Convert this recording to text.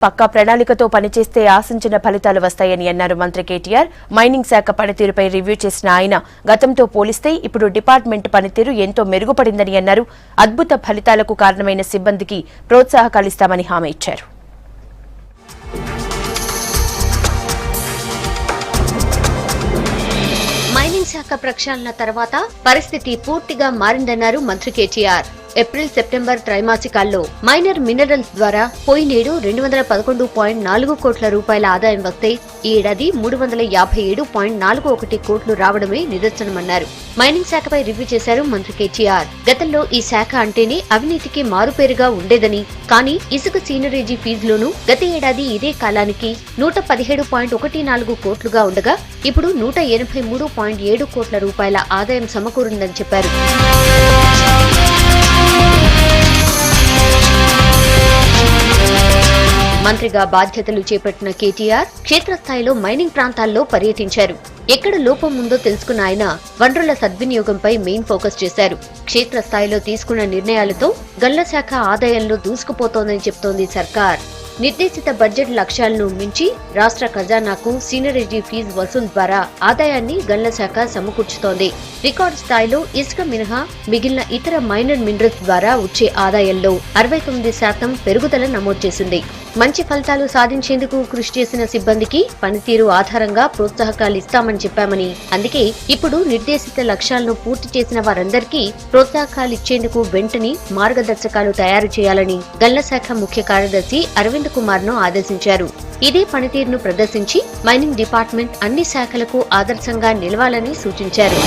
పక్కా ప్రణాళికతో పనిచేస్తే ఆశించిన ఫలితాలు వస్తాయని అన్నారు మంత్రి కేటీఆర్. మైనింగ్ శాఖ పనితీరుపై రివ్యూ చేసిన ఆయన గతంతో పోలిస్తే ఇప్పుడు డిపార్ట్మెంట్ పనితీరు ఎంతో మెరుగుపడిందని అన్నారు. అద్భుత ఫలితాలకు కారణమైన సిబ్బందికి ప్రోత్సాహకాలిస్తామని హామీ ఇచ్చారు. మైనింగ్ శాఖ ప్రక్షాళన తర్వాత పరిస్థితి పూర్తిగా మారిందన్నారు మంత్రి కేటీఆర్. ఏప్రిల్ సెప్టెంబర్ త్రైమాసికాల్లో మైనర్ మినరల్స్ ద్వారా పోయినేడు 211.4 కోట్ల రూపాయల ఆదాయం వస్తే ఈ ఏడాది 357.41 కోట్లు రావడమే నిదర్శనమన్నారు. మైనింగ్ శాఖపై రివ్యూ చేశారు మంత్రి కేటీఆర్. గతంలో ఈ శాఖ అంటేనే అవినీతికి మారుపేరుగా ఉండేదని, కానీ ఇసుక సీనరేజీ ఫీజులోనూ గత ఏడాది ఇదే కాలానికి 117.14 కోట్లుగా ఉండగా ఇప్పుడు 183.7 కోట్ల రూపాయల ఆదాయం సమకూరిందని చెప్పారు. మంత్రిగా బాధ్యతలు చేపట్టిన కేటీఆర్ క్షేత్రస్థాయిలో మైనింగ్ ప్రాంతాల్లో పర్యటించారు. ఎక్కడ లోపం ఉందో తెలుసుకున్న ఆయన వనరుల సద్వినియోగంపై మెయిన్ ఫోకస్ చేశారు. క్షేత్రస్థాయిలో తీసుకున్న నిర్ణయాలతో గల్ల శాఖ ఆదాయంలో దూసుకుపోతోందని చెప్తోంది సర్కార్. నిర్దేశిత బడ్జెట్ లక్ష్యాలను మించి రాష్ట్ర ఖజానాకు సీనరేజీ ఫీజు వసూలు ద్వారా ఆదాయాన్ని గల్ల శాఖ సమకూర్చుతోంది. రికార్డు స్థాయిలో ఇసుక మినహా మిగిలిన ఇతర మైనర్ మినరల్స్ ద్వారా వచ్చే ఆదాయంలో 69% పెరుగుదల నమోదు చేసింది. మంచి ఫలితాలు సాధించేందుకు కృషి చేసిన సిబ్బందికి పనితీరు ఆధారంగా ప్రోత్సాహకాలు ఇస్తామని చెప్పామని, అందుకే ఇప్పుడు నిర్దేశిత లక్ష్యాలను పూర్తి చేసిన వారందరికీ ప్రోత్సాహకాలు ఇచ్చేందుకు వెంటనే మార్గదర్శకాలు తయారు చేయాలని గల్ల శాఖ ముఖ్య కార్యదర్శి అరవింద్ కుమార్ ను ఆదేశించారు. ఇదే పనితీరును ప్రదర్శించి మైనింగ్ డిపార్ట్మెంట్ అన్ని శాఖలకు ఆదర్శంగా నిలవాలని సూచించారు.